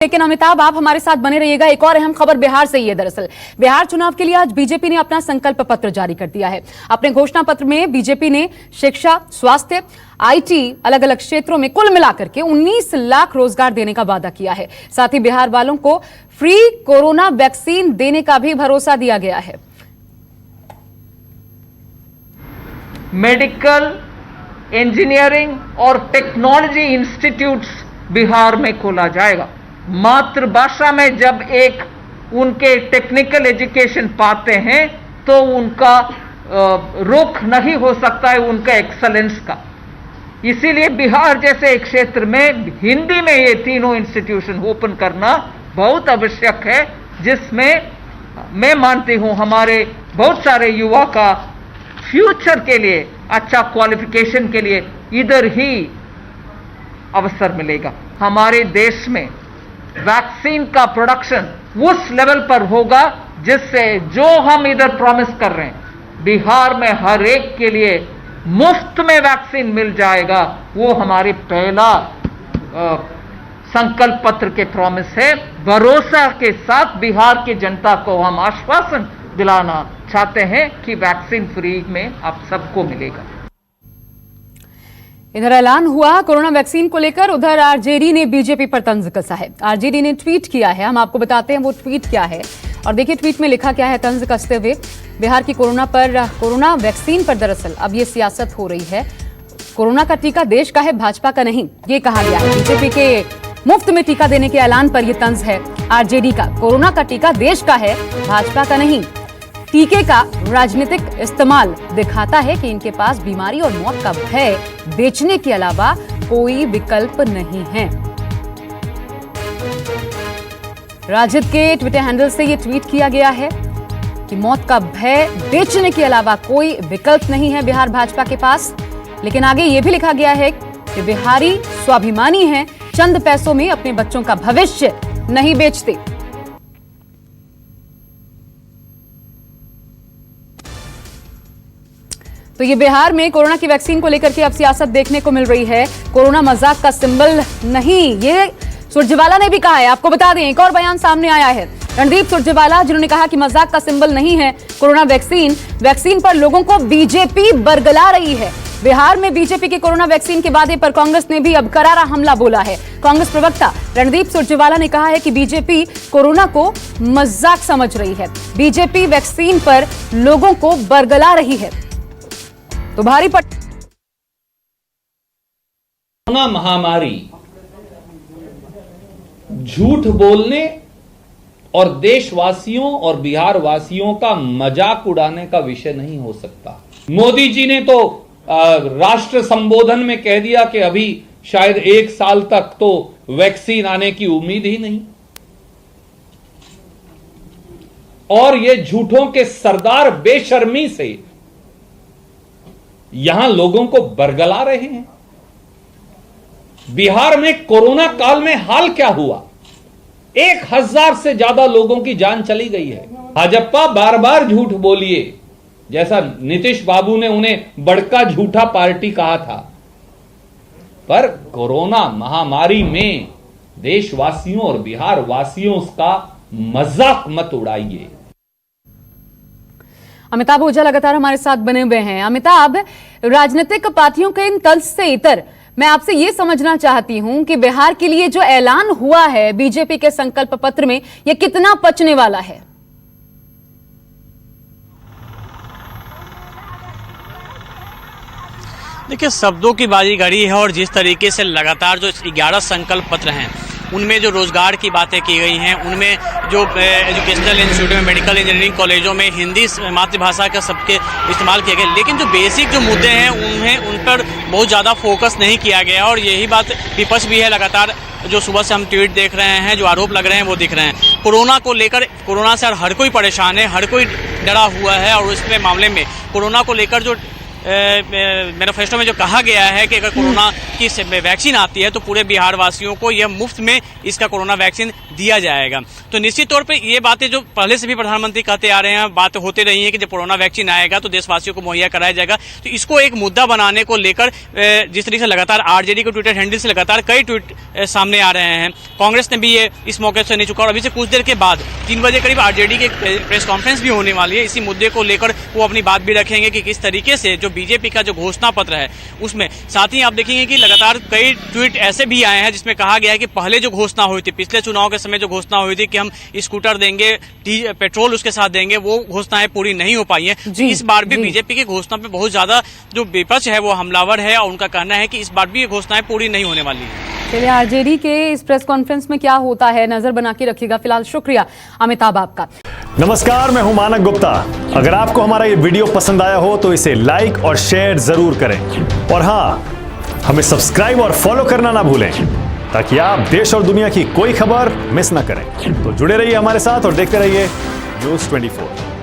लेकिन अमिताभ, आप हमारे साथ बने रहिएगा। एक और अहम खबर बिहार से ही है। दरअसल बिहार चुनाव के लिए आज बीजेपी ने अपना संकल्प पत्र जारी कर दिया है। अपने घोषणा पत्र में बीजेपी ने शिक्षा, स्वास्थ्य, आईटी, अलग अलग क्षेत्रों में कुल मिलाकर के 19 लाख रोजगार देने का वादा किया है। साथ ही बिहार वालों को फ्री कोरोना वैक्सीन देने का भी भरोसा दिया गया है। मेडिकल, इंजीनियरिंग और टेक्नोलॉजी इंस्टीट्यूट्स बिहार में खोला जाएगा। मातृभाषा में जब एक उनके टेक्निकल एजुकेशन पाते हैं तो उनका रुख नहीं हो सकता है उनका एक्सलेंस का। इसीलिए बिहार जैसे एक क्षेत्र में हिंदी में ये तीनों इंस्टीट्यूशन ओपन करना बहुत आवश्यक है, जिसमें मैं मानती हूं हमारे बहुत सारे युवा का फ्यूचर के लिए, अच्छा क्वालिफिकेशन के लिए इधर ही अवसर मिलेगा। हमारे देश में वैक्सीन का प्रोडक्शन उस लेवल पर होगा जिससे जो हम इधर प्रॉमिस कर रहे हैं बिहार में हर एक के लिए मुफ्त में वैक्सीन मिल जाएगा, वो हमारी पहला संकल्प पत्र के प्रॉमिस है। भरोसा के साथ बिहार की जनता को हम आश्वासन दिलाना चाहते हैं कि वैक्सीन फ्री में आप सबको मिलेगा। इधर ऐलान हुआ कोरोना वैक्सीन को लेकर, उधर आरजेडी ने बीजेपी पर तंज कसा है। आरजेडी ने ट्वीट किया है, हम आपको बताते हैं वो ट्वीट क्या है। और देखिए ट्वीट में लिखा क्या है तंज कसते हुए। बिहार की कोरोना वैक्सीन पर दरअसल अब ये सियासत हो रही है। कोरोना का टीका देश का है, भाजपा का नहीं, ये कहा गया है। बीजेपी के मुफ्त में टीका देने के ऐलान पर यह तंज है आरजेडी का। कोरोना का टीका देश का है, भाजपा का नहीं। टीके का राजनीतिक इस्तेमाल दिखाता है कि इनके पास बीमारी और मौत का भय बेचने के अलावा कोई विकल्प नहीं है। राजद के ट्विटर हैंडल से यह ट्वीट किया गया है कि मौत का भय बेचने के अलावा कोई विकल्प नहीं है बिहार भाजपा के पास। लेकिन आगे यह भी लिखा गया है कि बिहारी स्वाभिमानी हैं, चंद पैसों में अपने बच्चों का भविष्य नहीं बेचते। तो ये बिहार में कोरोना की वैक्सीन को लेकर के अब सियासत देखने को मिल रही है। कोरोना मजाक का सिंबल नहीं, ये सुरजेवाला ने भी कहा है। आपको बता दें एक और बयान सामने आया है रणदीप सुरजेवाला, जिन्होंने कहा कि मजाक का सिंबल नहीं है कोरोना वैक्सीन पर लोगों को बीजेपी बरगला रही है। बिहार में बीजेपी के कोरोना वैक्सीन के वादे पर कांग्रेस ने भी अब करारा हमला बोला है। कांग्रेस प्रवक्ता रणदीप सुरजेवाला ने कहा है कि बीजेपी कोरोना को मजाक समझ रही है, बीजेपी वैक्सीन पर लोगों को बरगला रही है। तो भारी कोरोना महामारी झूठ बोलने और देशवासियों और बिहार वासियों का मजाक उड़ाने का विषय नहीं हो सकता। मोदी जी ने तो राष्ट्र संबोधन में कह दिया कि अभी शायद 1 साल तक तो वैक्सीन आने की उम्मीद ही नहीं। और ये झूठों के सरदार बेशर्मी से यहां लोगों को बरगला रहे हैं। बिहार में कोरोना काल में हाल क्या हुआ? 1000 से ज्यादा लोगों की जान चली गई है। भाजपा बार बार झूठ बोलिए, जैसा नीतीश बाबू ने उन्हें बड़का झूठा पार्टी कहा था, पर कोरोना महामारी में देशवासियों और बिहार वासियों का मजाक मत उड़ाइए। अमिताभ ओझा लगातार हमारे साथ बने हुए हैं। अमिताभ, राजनीतिक पार्टियों के इन तंज से इतर मैं आपसे यह समझना चाहती हूं कि बिहार के लिए जो ऐलान हुआ है बीजेपी के संकल्प पत्र में, यह कितना पचने वाला है? देखिए, शब्दों की बाजीगरी है और जिस तरीके से लगातार जो 11 संकल्प पत्र हैं उनमें जो रोजगार की बातें की गई हैं, उनमें जो एजुकेशनल इंस्टीट्यूट में, मेडिकल इंजीनियरिंग कॉलेजों में हिंदी मातृभाषा का सबके इस्तेमाल किया गया, लेकिन जो बेसिक जो मुद्दे हैं उन पर बहुत ज़्यादा फोकस नहीं किया गया। और यही बात विपक्ष भी है। लगातार जो सुबह से हम ट्वीट देख रहे हैं, जो आरोप लग रहे हैं वो दिख रहे हैं। कोरोना को लेकर, कोरोना से हर कोई परेशान है, हर कोई डरा हुआ है। और उसमें मामले में कोरोना को लेकर जो मैनिफेस्टो में जो कहा गया है कि अगर कोरोना की वैक्सीन आती है तो पूरे बिहार वासियों को यह मुफ्त में इसका कोरोना वैक्सीन दिया जाएगा। तो निश्चित तौर पे ये बातें जो पहले से भी प्रधानमंत्री कहते आ रहे हैं, बात होते रही है कि जब कोरोना वैक्सीन आएगा तो देशवासियों को मुहैया कराया जाएगा। तो इसको एक मुद्दा बनाने को लेकर जिस तरीके से लगातार आरजेडी के ट्विटर हैंडल से लगातार कई ट्वीट सामने आ रहे हैं। कांग्रेस ने भी ये इस मौके से नहीं चुका और अभी से कुछ देर के बाद 3 बजे करीब आरजेडी की प्रेस कॉन्फ्रेंस भी होने वाली है। इसी मुद्दे को लेकर वो अपनी बात भी रखेंगे कि किस तरीके से जो बीजेपी का जो घोषणा पत्र है उसमें, साथ ही आप देखेंगे कि लगातार कई ट्वीट ऐसे भी आए हैं जिसमें कहा गया है कि पहले जो घोषणा हुई थी, पिछले चुनाव के समय जो घोषणा हुई थी कि हम स्कूटर देंगे, पेट्रोल उसके साथ देंगे, वो घोषणाएं पूरी नहीं हो पाई हैं। इस बार भी बीजेपी की घोषणा पे बहुत ज्यादा जो विपक्ष है वो हमलावर है और उनका कहना है कि इस बार भी ये घोषणाएं पूरी नहीं होने वाली है। चलिए, आरजेडी के इस प्रेस कॉन्फ्रेंस में क्या होता है नजर बना के रखिएगा। फिलहाल शुक्रिया अमिताभ आपका। नमस्कार, मैं हूं मानक गुप्ता। अगर आपको हमारा ये वीडियो पसंद आया हो तो इसे लाइक और शेयर जरूर करें और हाँ, हमें सब्सक्राइब और फॉलो करना ना भूलें ताकि आप देश और दुनिया की कोई खबर मिस ना करें। तो जुड़े रहिए हमारे साथ और देखते रहिए News 24।